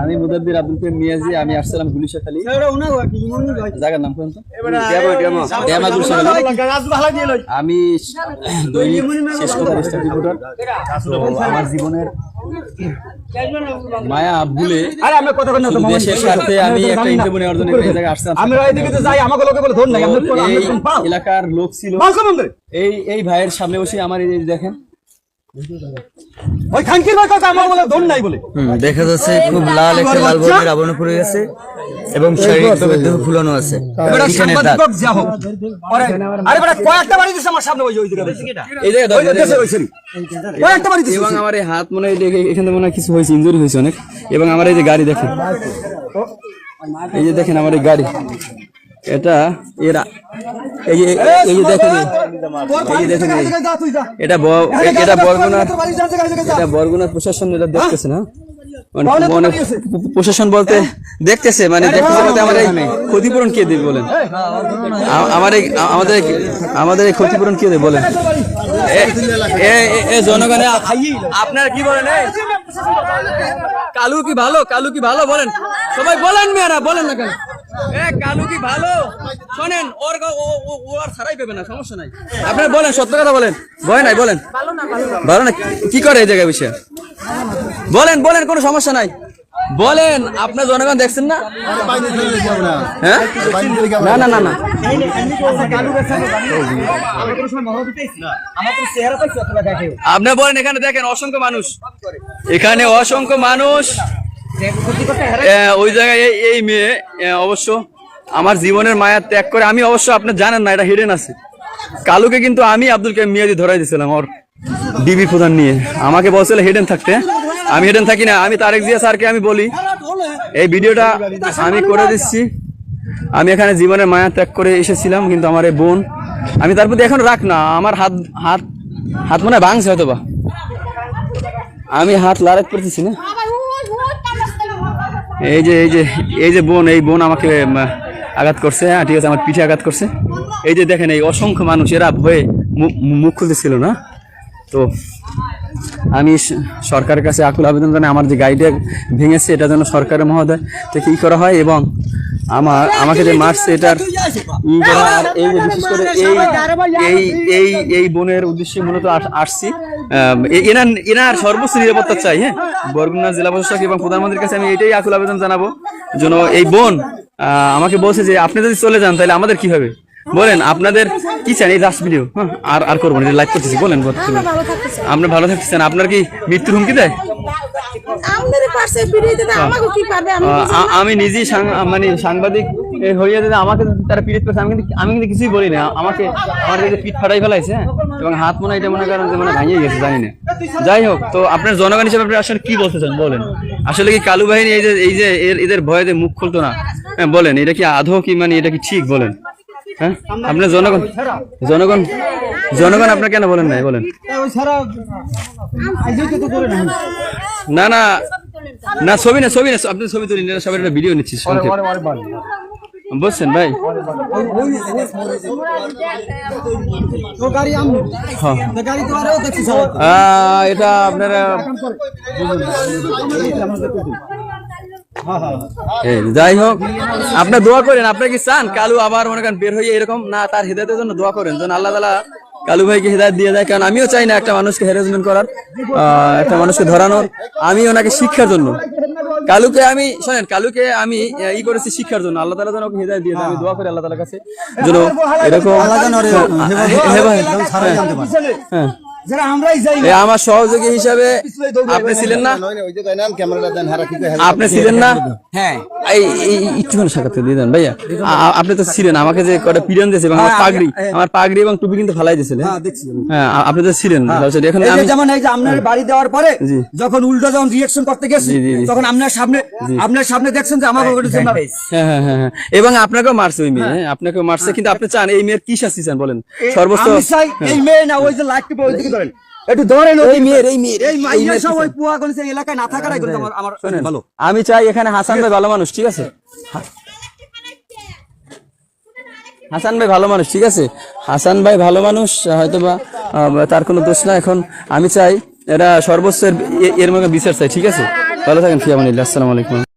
আমি মুদাদ্দির আব্দুল করিম মিয়াজি, আমি আসছিলাম গুলিশাখালী। জায়গার নাম কোন? ডেমা গুলিশাখালী। আমি দৈনিক শেষ কথার স্টার রিপোর্টার। আমার জীবনের মায়া ভুলে দেশের স্বার্থে আমি একটা ইন্টারভিউ নেওয়ার জন্য এই জায়গায় আসছিলাম। এই এলাকার লোক ছিল, এই ভাইয়ের সামনে বসে আমার এই দেখেন দেখা যাচ্ছে খুব লাল একটা লাল বর্ণের আবরণ পড়ে গেছে এবং শারীরিকভাবে দেহ ফুলানো আছে। এবং আমার এই হাত মনে হয় এখানে মনে হয় কিছু হয়েছে, ইনজুরি হয়েছে অনেক। এবং আমার এই যে গাড়ি দেখেন, এই যে দেখেন আমার এই গাড়ি, এটা এরা এই যে দেখেন, এটা বরগুনা প্রশাসন এটা দেখতেছে না, প্রশাসন বলতে দেখতেছে, মানে দেখতেছে বলতে আমার এই ক্ষতিপূরণ কে দেবে বলেন? আমাদের এই ক্ষতিপূরণ কে দেবে বলেন? জনগণে আপনার কি বলেন? কালু কি ভালো? কালু কি ভালো বলেন? সবাই বলেন, মেয়েরা বলেন না কেন? কালু কি ভালো? শোনেন, ওর ছাড়াই পেবে না, সমস্যা নাই। আপনার বলেন, সত্য কথা বলেন। ভয় নাই, বলেন। ভালো না? কি করে এই জায়গায় বিষয়? বলেন বলেন, কোনো সমস্যা নাই, বলেন। আপনার জনগণ দেখছেন না? হ্যাঁ, না না না না, আপনি বলেন। এখানে দেখেন অসংখ্য মানুষ, এখানে অসংখ্য মানুষ। ওই জায়গায় এই মেয়ে অবশ্য আমার জীবনের মায়া ত্যাগ করে, আমি অবশ্য আপনি জানেন না, এটা হিডেন আছে। কালুকে কিন্তু আমি আব্দুল করিম মিয়াজি ধরাই দিয়েছিলাম ওর ডিবি প্রধান নিয়ে। আমাকে বলছিল হিডেন থাকতে, আমি হিডেন থাকি না। আমি তারেক জিয়া স্যারকে আমি বলি, এই ভিডিওটা আমি করে দিচ্ছি। আমি এখানে জীবনের মায়া ত্যাগ করে এসেছিলাম, কিন্তু আমার এই বোন, আমি তার প্রতি এখন রাখ না। আমার হাত হাত হাত মনে হয় ভাঙছে হয়তো বা, আমি হাত লাড়াত করতেছি না। এই যে বোন আমাকে আঘাত করছে। হ্যাঁ ঠিক আছে, আমার পিঠে আঘাত করছে। এই যে দেখেন এই অসংখ্য মানুষ, এরা ভয়ে মুখ খুলতেছিল না। তো আমি সরকারের কাছে আকুল আবেদন জানাই, আমার যে গাড়িটা ভেঙেছে এটা যেন সরকারের মহোদয় থেকে ই করা হয়, এবং আমাকে যে মারছে এটার ই করা। আর এই যে বিশেষ করে এই বোনের উদ্দেশ্যে মূলত আসছি। এনার সর্বোচ্চ নিরাপত্তা চাই। হ্যাঁ, বরগুনা জেলা প্রশাসক এবং প্রধানমন্ত্রীর কাছে আমি এটাই আকুল আবেদন জানাবো, যেন এই বোন আমাকে বলছে যে আপনি যদি চলে যান তাহলে আমাদের কি হবে বলেন? আপনাদের কি চান? এই লাস্ট ভিডিও আর করবো না, লাইভ করতেছি। বলেন, আপনি ভালো থাকতে চান? আপনার কি মৃত্যুর হুমকি দেয়? আমি নিজেই মানে সাংবাদিক হইয়া যদি আমাকে তারা পিড়িত করছে, আমি কিন্তু কিছুই বলি না। আমার পিঠ ফাটাই ফেলাইছে এবং হাত মনে এটা মনে করেন যে মানে ভাঙিয়ে গেছে, জানি না। যাই হোক, তো আপনার জনগণ হিসেবে আপনি আসলে কি বলতে চান বলেন? আসলে কি কালু বাহিনী এই যে এদের ভয়ে মুখ খুলতো না, হ্যাঁ বলেন, এটা কি আদৌ কি মানে এটা কি ঠিক বলেন? হ্যাঁ, আপনার জনগণ আপনার কেন বলেন নাই বলেন? না না না, ছবি না আপনি ছবি তুলেন, সবাই একটা ভিডিও নিচ্ছি বুঝছেন ভাই? এটা আপনারা যাই হোক, আপনার দোয়া করেন। আপনার কি চান কালু আবার মনে করেন বের হয়ে এরকম না? তার হৃদয়ের জন্য দোয়া করেন যেন আল্লাহ তাআলা কালু ভাইকে হিদায়াত দিয়ে যায়। কারণ আমিও চাই না একটা মানুষকে হ্যারাসমেন্ট করার, একটা মানুষকে ধরানোর। আমি ওনাকে শিক্ষার জন্য, কালুকে আমি শোনেন, কালুকে আমি ই করেছি শিক্ষার জন্য। আল্লাহ তাআলা যেন ওকে হিদায়াত দিয়ে যায়, আমি দোয়া করি আল্লাহ তাআলার কাছে যেন এরকম। হ্যাঁ, আমার সহযোগী হিসাবে আপনি ছিলেন না? আপনি ছিলেন না? হ্যাঁ, একটুখানি সাক্ষাৎ দিয়ে দেন ভাইয়া। আপনি তো ছিলেন, আমাকে যে কটা পিড়ন দিয়েছে এবং আমার পাগড়ি এবং টুপি কিন্তু ফালাই দিয়েছিলেন। হ্যাঁ, আপনি তো ছিলেন। এখন আমি যেমন এই যে আপনার বাড়ি দেওয়ার পরে যখন উল্টো যখন রিঅ্যাকশন করতে গেছি, তখন আপনার সামনে দেখছেন যে আমাকে হ্যাঁ হ্যাঁ হ্যাঁ, এবং আপনাকেও মারছে ওই মেয়ে, আপনাকেও মারছে। কিন্তু আপনি চান এই মেয়ের কি শাস্তি চান বলেন? সর্বোচ্চ এই মেয়ে না, ওই যে লাইট আমি চাই এখানে হাসান ভাই ভালো মানুষ, ঠিক আছে? হাসান ভাই ভালো মানুষ, ঠিক আছে? হাসান ভাই ভালো মানুষ, হয়তো বা তার কোনো দোষ না। এখন আমি চাই এরা সর্বোচ্চ এর মধ্যে বিচার চাই, ঠিক আছে? ভালো থাকেন, ফিয়ামানিল্লাহ, আসসালামু আলাইকুম।